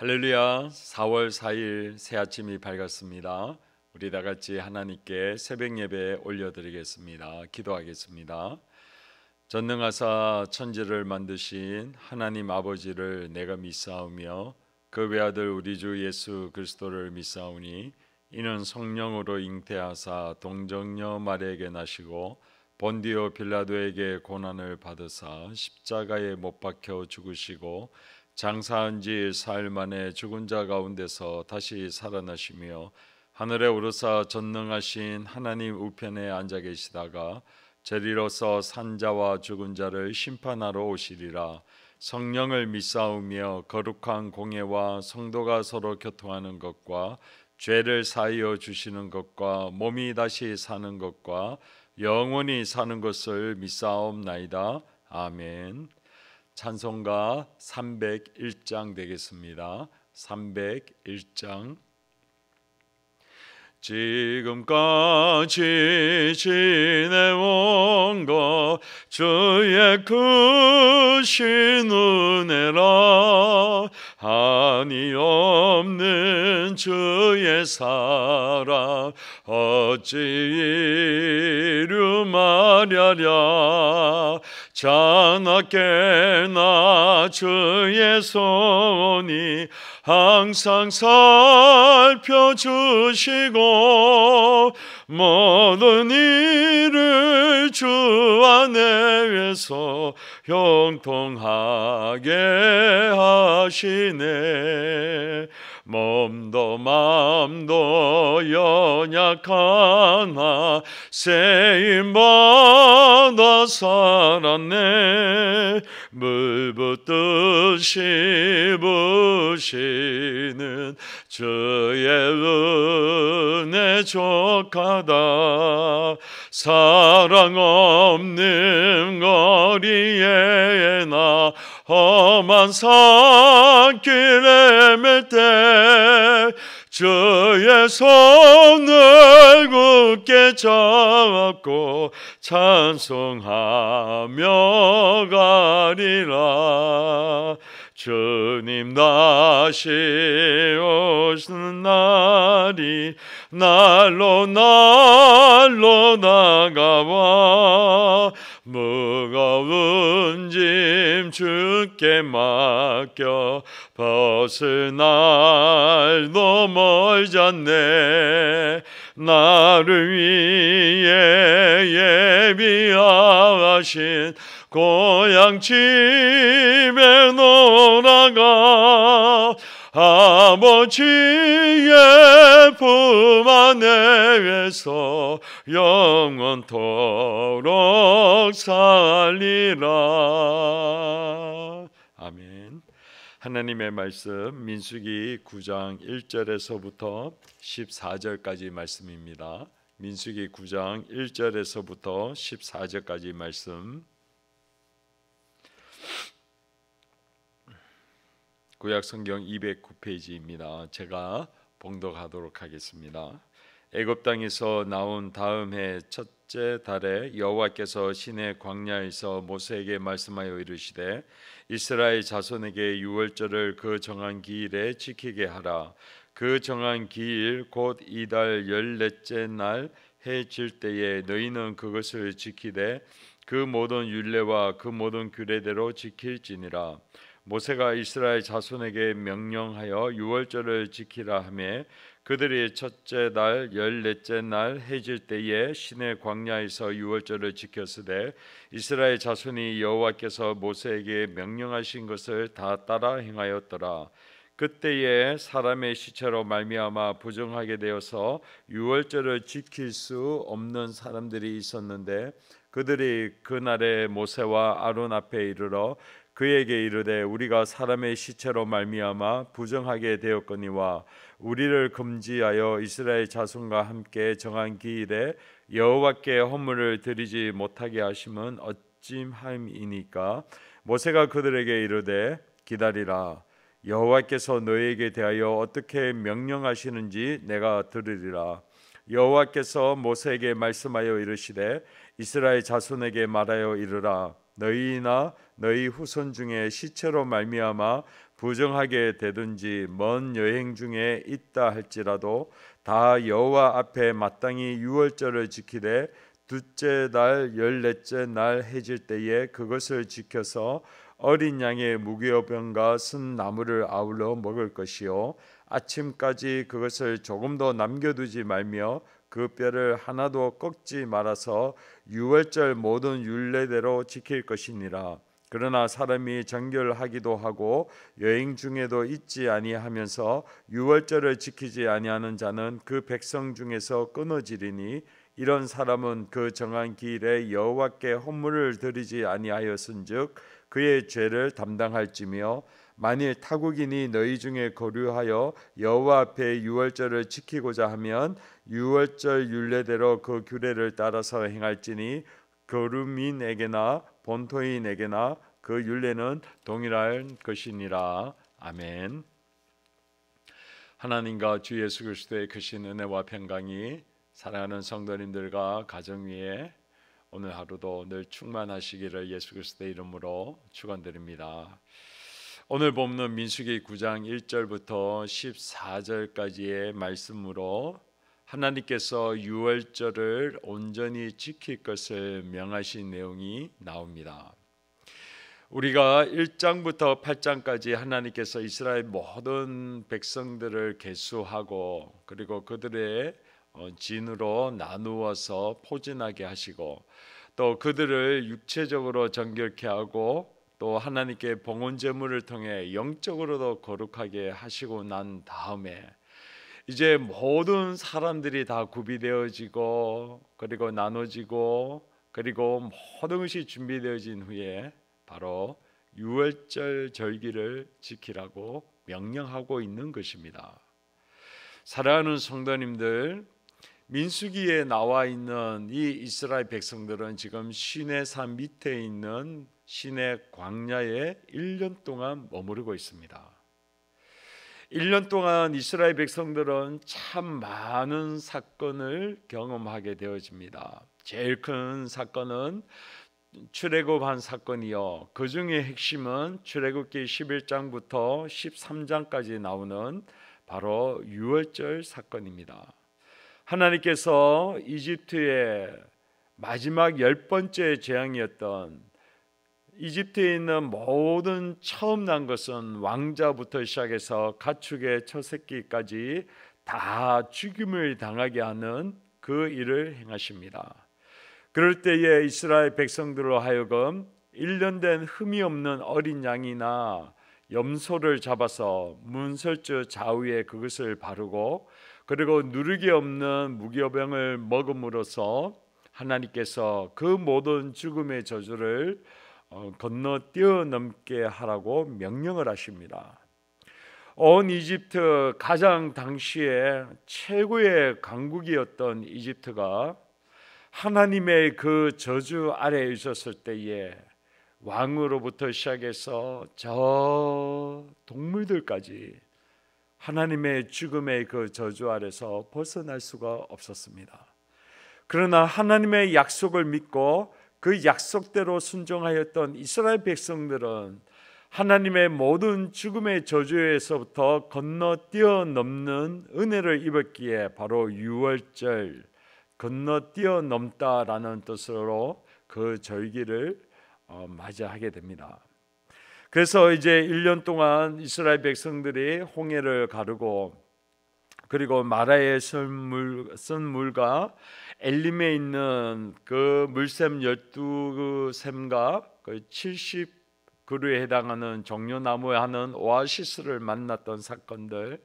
할렐루야. 4월 4일 새 아침이 밝았습니다. 우리 다 같이 하나님께 새벽 예배 올려드리겠습니다. 기도하겠습니다. 전능하사 천지를 만드신 하나님 아버지를 내가 믿사오며 그 외아들 우리 주 예수 그리스도를 믿사오니 이는 성령으로 잉태하사 동정녀 마리아에게 나시고 본디오 빌라도에게 고난을 받으사 십자가에 못 박혀 죽으시고 장사한 지 사흘 만에 죽은 자 가운데서 다시 살아나시며 하늘에 오르사 전능하신 하나님 우편에 앉아 계시다가 저리로서 산자와 죽은 자를 심판하러 오시리라. 성령을 믿사오며 거룩한 공예와 성도가 서로 교통하는 것과 죄를 사하여 주시는 것과 몸이 다시 사는 것과 영원히 사는 것을 믿사옵나이다. 아멘. 찬송가 301장 되겠습니다. 301장. 지금까지 지내온 것 주의 크신 은혜라. 한이 없는 주의 사랑 어찌 이루마랴랴. 자나깨나 주의 손이 항상 살펴주시고 모든 일을 주 안에서 형통하게 하시네. 몸도 마음도 연약하나 세임받아 살았네. 물 붓듯이 부시는 주의 은혜 족하다. 사랑 없는 거리에 나 험한 산길에 맬 때 주의 손을 굳게 잡고 찬송하며 가리라. 주님 다시 오시는 날이 날로 다가와 무거운 짐 주께 맡겨 벗을 날도 멀지 않네. 나를 위해 예비하신 고향 집에 놀아가 아버지의 품 안에서 영원토록 살리라. 아멘. 하나님의 말씀 민수기 9장 1절에서부터 14절까지 말씀입니다. 민수기 9장 1절에서부터 14절까지 말씀. 구약성경 209페이지입니다. 제가 봉독하도록 하겠습니다. 애굽 땅에서 나온 다음 해 첫째 달에 여호와께서 시내 광야에서 모세에게 말씀하여 이르시되 이스라엘 자손에게 유월절을 그 정한 기일에 지키게 하라. 그 정한 기일 곧 이달 14째 날 해 질 때에 너희는 그것을 지키되 그 모든 율례와 그 모든 규례대로 지킬지니라. 모세가 이스라엘 자손에게 명령하여 유월절을 지키라 하매 그들이 첫째 달 14째 날 해질 때에 시내 광야에서 유월절을 지켰으되 이스라엘 자손이 여호와께서 모세에게 명령하신 것을 다 따라 행하였더라. 그때에 사람의 시체로 말미암아 부정하게 되어서 유월절을 지킬 수 없는 사람들이 있었는데 그들이 그날에 모세와 아론 앞에 이르러 그에게 이르되 우리가 사람의 시체로 말미암아 부정하게 되었거니와 우리를 금지하여 이스라엘 자손과 함께 정한 기일에 여호와께 헌물을 드리지 못하게 하심은 어찌함이니까. 모세가 그들에게 이르되 기다리라. 여호와께서 너희에게 대하여 어떻게 명령하시는지 내가 들으리라. 여호와께서 모세에게 말씀하여 이르시되 이스라엘 자손에게 말하여 이르라. 너희나 너희 후손 중에 시체로 말미암아 부정하게 되든지 먼 여행 중에 있다 할지라도 다 여호와 앞에 마땅히 유월절을 지키되 둘째 날 열넷째 날 해질 때에 그것을 지켜서 어린 양의 무교병과 쓴 나물을 아울러 먹을 것이요 아침까지 그것을 조금도 남겨두지 말며 그 뼈를 하나도 꺾지 말아서 유월절 모든 율례대로 지킬 것이니라. 그러나 사람이 정결하기도 하고 여행 중에도 잊지 아니하면서 유월절을 지키지 아니하는 자는 그 백성 중에서 끊어지리니 이런 사람은 그 정한 기일에 여호와께 헌물을 드리지 아니하였은즉 그의 죄를 담당할지며 만일 타국인이 너희 중에 거류하여 여호와 앞에 유월절을 지키고자 하면 유월절 율례대로 그 규례를 따라서 행할지니 거류민에게나 본토인에게나 그 율례는 동일할 것이니라. 아멘. 하나님과 주 예수 그리스도의 크신 은혜와 평강이 사랑하는 성도님들과 가정 위에 오늘 하루도 늘 충만하시기를 예수 그리스도의 이름으로 축원드립니다. 오늘 본문 민수기 9장 1절부터 14절까지의 말씀으로 하나님께서 유월절을 온전히 지킬 것을 명하신 내용이 나옵니다. 우리가 1장부터 8장까지 하나님께서 이스라엘 모든 백성들을 계수하고 그리고 그들의 진으로 나누어서 포진하게 하시고 또 그들을 육체적으로 정결케 하고 또 하나님께 봉헌 제물을 통해 영적으로도 거룩하게 하시고 난 다음에 이제 모든 사람들이 다 구비되어지고 그리고 나눠지고 그리고 모든 것이 준비되어진 후에 바로 유월절 절기를 지키라고 명령하고 있는 것입니다. 사랑하는 성도님들, 민수기에 나와 있는 이 이스라엘 백성들은 지금 시내산 밑에 있는 시내 광야에 1년 동안 머무르고 있습니다. 1년 동안 이스라엘 백성들은 참 많은 사건을 경험하게 되어집니다. 제일 큰 사건은 출애굽한 사건이요. 그 중에 핵심은 출애굽기 11장부터 13장까지 나오는 바로 유월절 사건입니다. 하나님께서 이집트의 마지막 10번째 재앙이었던 이집트에 있는 모든 처음 난 것은 왕자부터 시작해서 가축의 첫 새끼까지 다 죽임을 당하게 하는 그 일을 행하십니다. 그럴 때에 이스라엘 백성들로 하여금 1년 된 흠이 없는 어린 양이나 염소를 잡아서 문설주 좌우에 그것을 바르고 그리고 누르기 없는 무교병을 먹음으로써 하나님께서 그 모든 죽음의 저주를 건너 뛰어넘게 하라고 명령을 하십니다. 온 이집트 가장 당시에 최고의 강국이었던 이집트가 하나님의 그 저주 아래에 있었을 때에 왕으로부터 시작해서 저 동물들까지 하나님의 죽음의 그 저주 아래서 벗어날 수가 없었습니다. 그러나 하나님의 약속을 믿고 그 약속대로 순종하였던 이스라엘 백성들은 하나님의 모든 죽음의 저주에서부터 건너 뛰어넘는 은혜를 입었기에 바로 유월절 건너 뛰어넘다라는 뜻으로 그 절기를 맞이하게 됩니다. 그래서 이제 1년 동안 이스라엘 백성들이 홍해를 가르고 그리고 마라의 쓴 물과 엘림에 있는 그 물샘 12샘과 그 70그루에 해당하는 종려나무에 하는 오아시스를 만났던 사건들,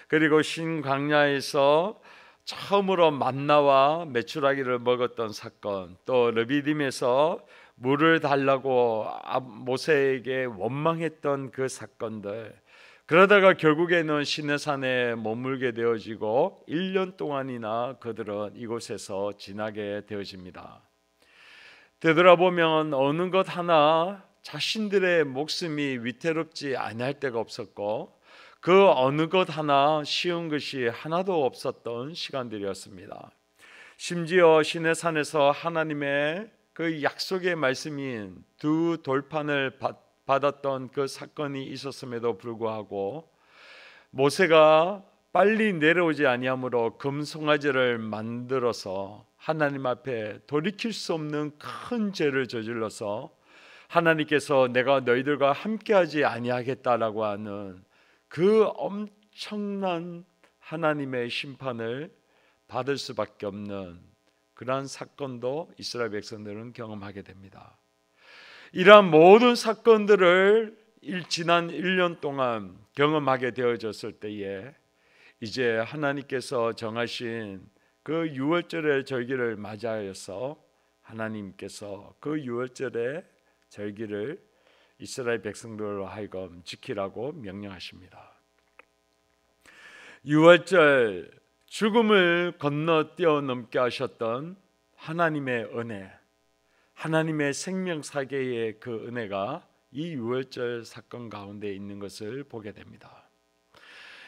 그리고 신광야에서 처음으로 만나와 메추라기를 먹었던 사건, 또 르비딤에서 물을 달라고 모세에게 원망했던 그 사건들, 그러다가 결국에는 시내산에 머물게 되어지고 1년 동안이나 그들은 이곳에서 지나게 되어집니다. 되돌아보면 어느 것 하나 자신들의 목숨이 위태롭지 아니할 때가 없었고 그 어느 것 하나 쉬운 것이 하나도 없었던 시간들이었습니다. 심지어 시내산에서 하나님의 그 약속의 말씀인 두 돌판을 받았던 그 사건이 있었음에도 불구하고 모세가 빨리 내려오지 아니하므로 금송아지를 만들어서 하나님 앞에 돌이킬 수 없는 큰 죄를 저질러서 하나님께서 내가 너희들과 함께하지 아니하겠다라고 하는 그 엄청난 하나님의 심판을 받을 수밖에 없는 그러한 사건도 이스라엘 백성들은 경험하게 됩니다. 이러한 모든 사건들을 지난 1년 동안 경험하게 되어졌을 때에 이제 하나님께서 정하신 그 유월절의 절기를 맞이하여서 하나님께서 그 유월절의 절기를 이스라엘 백성들로 하여금 지키라고 명령하십니다. 유월절 죽음을 건너 뛰어넘게 하셨던 하나님의 은혜, 하나님의 생명사계의 그 은혜가 이 유월절 사건 가운데 있는 것을 보게 됩니다.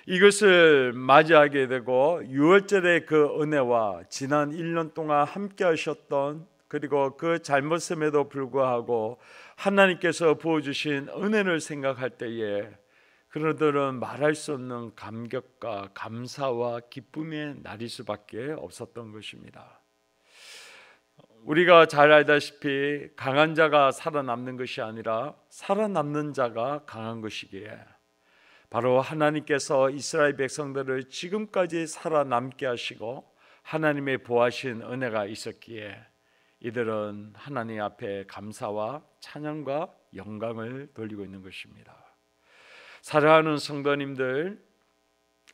이것을 맞이하게 되고 유월절의 그 은혜와 지난 1년 동안 함께 하셨던 그리고 그 잘못음에도 불구하고 하나님께서 부어주신 은혜를 생각할 때에 그들은 말할 수 없는 감격과 감사와 기쁨의 날일 수밖에 없었던 것입니다. 우리가 잘 알다시피 강한 자가 살아남는 것이 아니라 살아남는 자가 강한 것이기에 바로 하나님께서 이스라엘 백성들을 지금까지 살아남게 하시고 하나님의 보하신 은혜가 있었기에 이들은 하나님 앞에 감사와 찬양과 영광을 돌리고 있는 것입니다. 사랑하는 성도님들,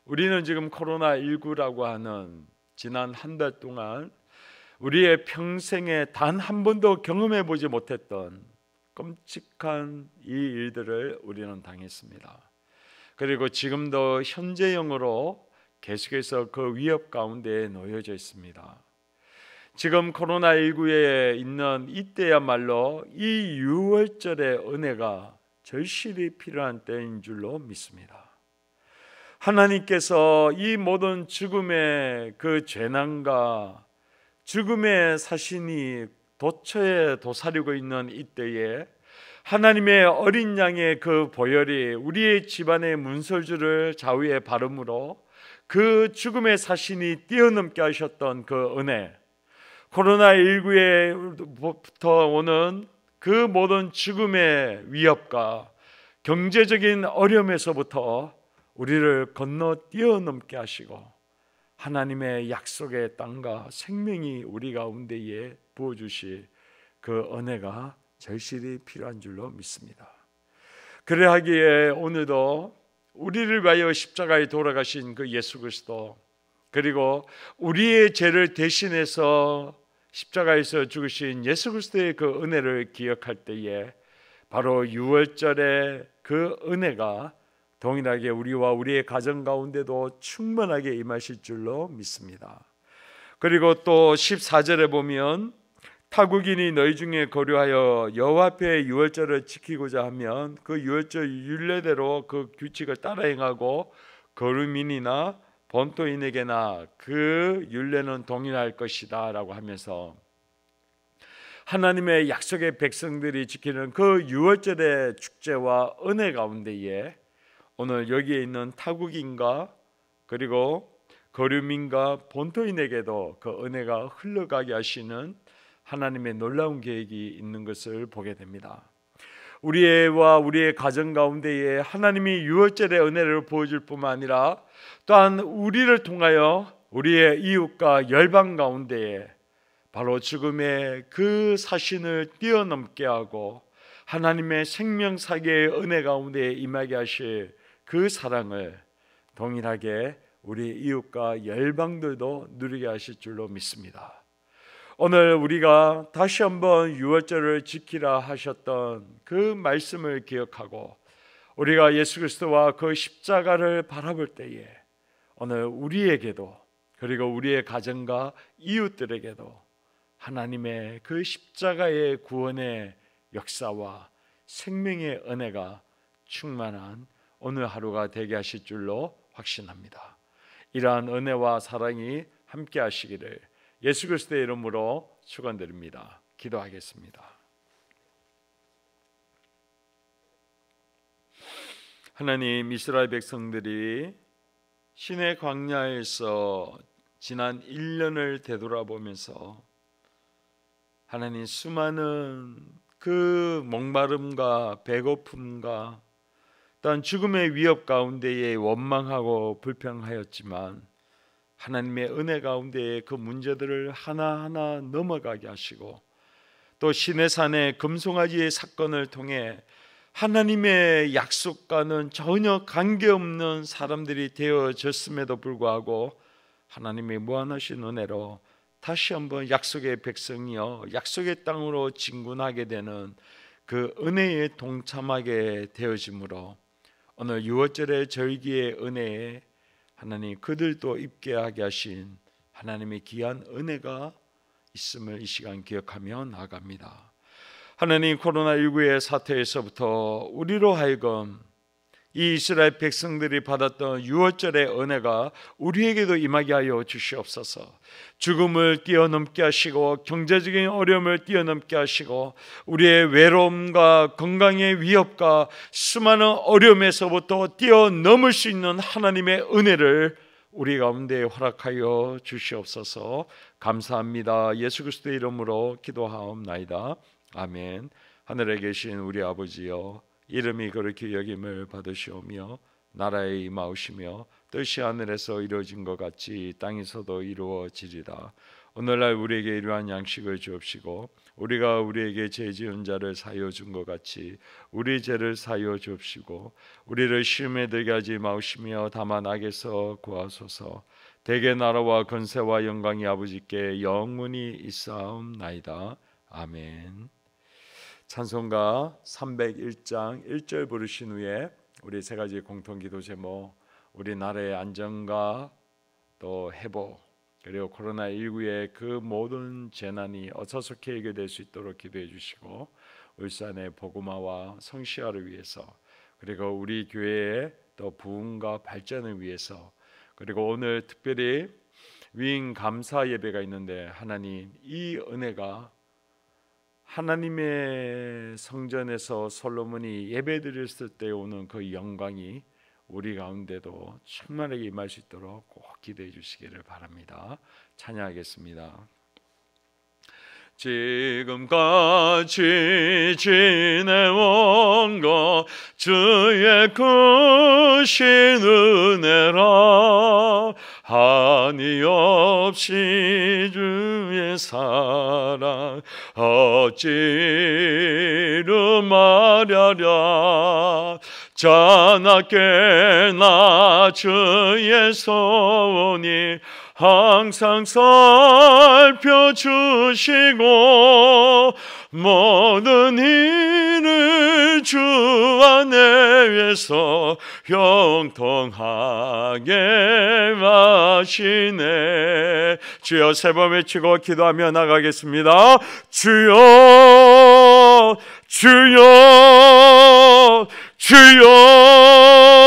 우리는 지금 코로나19라고 하는 지난 한 달 동안 우리의 평생에 단 한 번도 경험해 보지 못했던 끔찍한 이 일들을 우리는 당했습니다. 그리고 지금도 현재형으로 계속해서 그 위협 가운데 놓여져 있습니다. 지금 코로나19에 있는 이때야말로 이 유월절의 은혜가 절실히 필요한 때인 줄로 믿습니다. 하나님께서 이 모든 죽음의 그 재난과 죽음의 사신이 도처에 도사리고 있는 이때에 하나님의 어린 양의 그 보혈이 우리의 집안의 문설주를 좌우에 바름으로 그 죽음의 사신이 뛰어넘게 하셨던 그 은혜, 코로나19에부터 오는 그 모든 죽음의 위협과 경제적인 어려움에서부터 우리를 건너 뛰어넘게 하시고 하나님의 약속의 땅과 생명이 우리 가운데에 부어주시 그 은혜가 절실히 필요한 줄로 믿습니다. 그러하기에 오늘도 우리를 위하여 십자가에 돌아가신 그 예수 그리스도, 그리고 우리의 죄를 대신해서 십자가에서 죽으신 예수 그리스도의 그 은혜를 기억할 때에 바로 유월절의 그 은혜가 동일하게 우리와 우리의 가정 가운데도 충만하게 임하실 줄로 믿습니다. 그리고 또 14절에 보면 타국인이 너희 중에 거류하여 여호와 앞에 유월절을 지키고자 하면 그 유월절 율례대로 그 규칙을 따라 행하고 거류민이나 본토인에게나 그 율례는 동일할 것이다 라고 하면서 하나님의 약속의 백성들이 지키는 그 유월절의 축제와 은혜 가운데에 오늘 여기에 있는 타국인과 그리고 거류민과 본토인에게도 그 은혜가 흘러가게 하시는 하나님의 놀라운 계획이 있는 것을 보게 됩니다. 우리와 우리의 가정 가운데에 하나님이 유월절의 은혜를 보여줄 뿐만 아니라 또한 우리를 통하여 우리의 이웃과 열방 가운데에 바로 죽음의 그 사신을 뛰어넘게 하고 하나님의 생명사계의 은혜 가운데에 임하게 하실 그 사랑을 동일하게 우리 이웃과 열방들도 누리게 하실 줄로 믿습니다. 오늘 우리가 다시 한번 유월절을 지키라 하셨던 그 말씀을 기억하고 우리가 예수 그리스도와 그 십자가를 바라볼 때에 오늘 우리에게도 그리고 우리의 가정과 이웃들에게도 하나님의 그 십자가의 구원의 역사와 생명의 은혜가 충만한 오늘 하루가 되게 하실 줄로 확신합니다. 이러한 은혜와 사랑이 함께 하시기를 예수 그리스도의 이름으로 축원드립니다. 기도하겠습니다. 하나님, 이스라엘 백성들이 시내 광야에서 지난 1년을 되돌아보면서 하나님, 수많은 그 목마름과 배고픔과 또한 죽음의 위협 가운데에 원망하고 불평하였지만 하나님의 은혜 가운데에 그 문제들을 하나하나 넘어가게 하시고 또 시내산의 금송아지의 사건을 통해 하나님의 약속과는 전혀 관계없는 사람들이 되어졌음에도 불구하고 하나님의 무한하신 은혜로 다시 한번 약속의 백성이여 약속의 땅으로 진군하게 되는 그 은혜에 동참하게 되어지므로 오늘 유월절의 절기의 은혜에 하나님 그들도 입게 하게 하신 하나님의 귀한 은혜가 있음을 이 시간 기억하며 나아갑니다. 하나님, 코로나19의 사태에서부터 우리로 하여금 이 이스라엘 백성들이 받았던 유월절의 은혜가 우리에게도 임하게 하여 주시옵소서. 죽음을 뛰어넘게 하시고 경제적인 어려움을 뛰어넘게 하시고 우리의 외로움과 건강의 위협과 수많은 어려움에서부터 뛰어넘을 수 있는 하나님의 은혜를 우리 가운데 허락하여 주시옵소서. 감사합니다. 예수 그리스도의 이름으로 기도하옵나이다. 아멘. 하늘에 계신 우리 아버지여, 이름이 그렇게 여김을 받으시오며 나라에 임하오시며 뜻이 하늘에서 이루어진 것 같이 땅에서도 이루어지리라. 오늘날 우리에게 이러한 양식을 주옵시고 우리가 우리에게 죄 지은 자를 사하여 준 것 같이 우리 죄를 사하여 주옵시고 우리를 시험에 들게 하지 마옵시며 다만 악에서 구하소서. 대개 나라와 권세와 영광이 아버지께 영원히 있사옵나이다. 아멘. 찬송가 301장 1절 부르신 후에 우리 세 가지 공통기도 제목, 우리나라의 안정과 또 회복, 그리고 코로나19의 그 모든 재난이 어서속히 해결될 수 있도록 기도해 주시고 울산의 복음화와 성시화를 위해서, 그리고 우리 교회의 또 부흥과 발전을 위해서, 그리고 오늘 특별히 위임 감사 예배가 있는데 하나님, 이 은혜가 하나님의 성전에서 솔로몬이 예배드렸을 때 오는 그 영광이 우리 가운데도 충만하게 임할 수 있도록 꼭 기도해 주시기를 바랍니다. 찬양하겠습니다. 지금까지 지내온 것 주의 크신 은혜라. 한이 없이 주의 사랑 어찌로 말하랴. 자나깨 나 주의 손이 항상 살펴주시고 모든 일을 주 안에서 형통하게 하시네. 주여, 세 번 외치고 기도하며 나가겠습니다. 주여, 주여, 주여.